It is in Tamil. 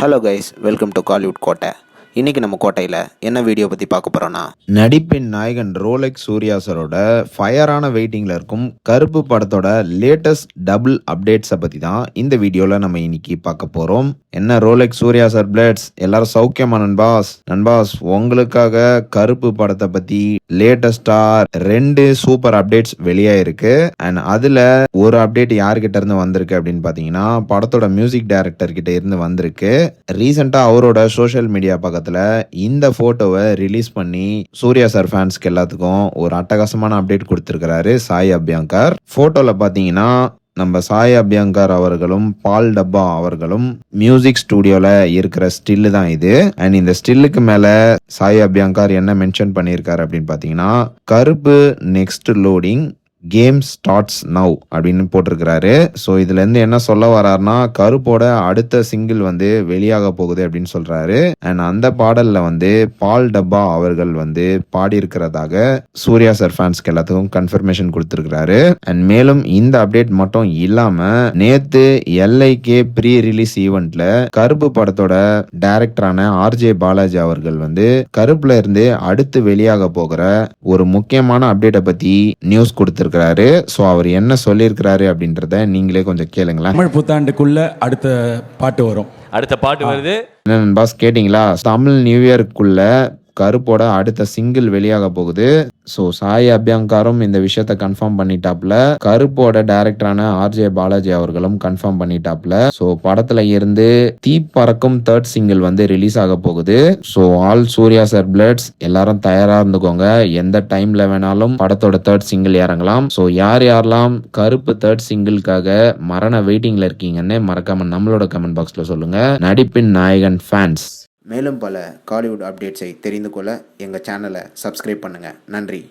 Hello guys, welcome to Kollywood கோட்டை. இன்றைக்கி நம்ம கோட்டையில் என்ன வீடியோ பற்றி பார்க்க போகிறோன்னா, நடிப்பின் நாயகன் ரோலெக்ஸ் சூர்யா சாரோட ஃபயரான வெயிட்டிங்கில் இருக்கும் கருப்பு படத்தோட லேட்டஸ்ட் டபுள் அப்டேட்ஸை பற்றி தான் இந்த வீடியோவில் நம்ம இன்னைக்கு பார்க்க போகிறோம். என்ன ரோலெக்ஸ் சூர்யா சார் பிளேட்ஸ் எல்லாரும் சௌக்கியமா நண்பாஸ் உங்களுக்காக கருப்பு படத்தை பற்றி லேட்டஸ்டாக 2 சூப்பர் அப்டேட்ஸ் வெளியாயிருக்கு. அண்ட் அதில் ஒரு அப்டேட் யார்கிட்ட இருந்து வந்திருக்கு அப்படின்னு பார்த்தீங்கன்னா, படத்தோட மியூசிக் டைரக்டர் கிட்ட இருந்து வந்திருக்கு. ரீசெண்டாக அவரோட சோஷியல் மீடியா பக்கத்தில் இந்த போட்டோவை ரிலீஸ் பண்ணி சூர்யா சார் ஃபேன்ஸ்க்கு எல்லாத்துக்கும் ஒரு அட்டகாசமான அப்டேட் கொடுத்திருக்கிறாரு சாய் அபியங்கர். போட்டோல பாத்தீங்கன்னா நம்ம சாய் அபியங்கர் அவர்களும் பால் டப்பா அவர்களும் மியூசிக் ஸ்டுடியோல இருக்கிற ஸ்டில்லு தான் இது. அண்ட் இந்த ஸ்டில்லுக்கு மேல சாய் அபியங்கர் என்ன மென்ஷன் பண்ணியிருக்காரு அப்படின்னு பாத்தீங்கன்னா, கருப்பு next loading game starts now அப்படின்னு போட்டிருக்கிறாரு. ஸோ இதுல இருந்து என்ன சொல்ல வர்றாருன்னா, கருப்போட அடுத்த சிங்கிள் வந்து வெளியாக போகுது அப்படின்னு சொல்றாரு. அண்ட் அந்த பாடல்ல வந்து பால் டப்பா அவர்கள் வந்து பாடியிருக்கிறதாக சூர்யா சார் ஃபேன்ஸ்க்கு எல்லாத்துக்கும் கன்ஃபர்மேஷன் கொடுத்திருக்கிறாரு. அண்ட் மேலும் இந்த அப்டேட் மட்டும் இல்லாம நேத்து LIK ப்ரீ ரிலீஸ் ஈவெண்ட்ல கருப்பு படத்தோட டைரக்டரான RJ பாலாஜி அவர்கள் வந்து கருப்புல இருந்து அடுத்து வெளியாக போகிற ஒரு முக்கியமான அப்டேட்டை பத்தி நியூஸ் கொடுத்திருக்காரு. சோ அவர் என்ன சொல்லியிருக்கிறாரு அப்படின்றத நீங்களே கொஞ்சம் கேளுங்களேன். தமிழ் புத்தாண்டுக்குள்ள அடுத்த பாட்டு வருது. என்ன பாஸ் கேட்டிங்களா? தமிழ் நியூ இயருக்குள்ள கருப்போட அடுத்த சிங்கிள் வெளியாக போகுது. ஸோ சாய் அபியங்காரும் இந்த விஷயத்த கன்ஃபார்ம் பண்ணிட்டாப்ல, கருப்போட டைரக்டரான RJ பாலாஜி அவர்களும் கன்ஃபார்ம் பண்ணிட்டாப்ல. ஸோ படத்துல இருந்து தீ பறக்கும் 3rd சிங்கிள் வந்து ரிலீஸ் ஆக போகுது. ஸோ ஆல் சூர்யா சார் பிளட்ஸ் எல்லாரும் தயாரா இருந்துக்கோங்க. எந்த டைம்ல வேணாலும் படத்தோட 3rd சிங்கிள் இறங்கலாம். ஸோ யாரெல்லாம் கருப்பு 3rd சிங்கிள்காக மரண வெயிட்டிங்ல இருக்கீங்கன்னு மறக்காம நம்மளோட கமெண்ட் பாக்ஸ்ல சொல்லுங்க. நடிப்பின் நாயகன் ஃபேன்ஸ். மேலும் பல காலிவுட் அப்டேட்ஸை தெரிந்து கொள்ள எங்கள் சேனலை சப்ஸ்கிரைப் பண்ணுங்கள். நன்றி.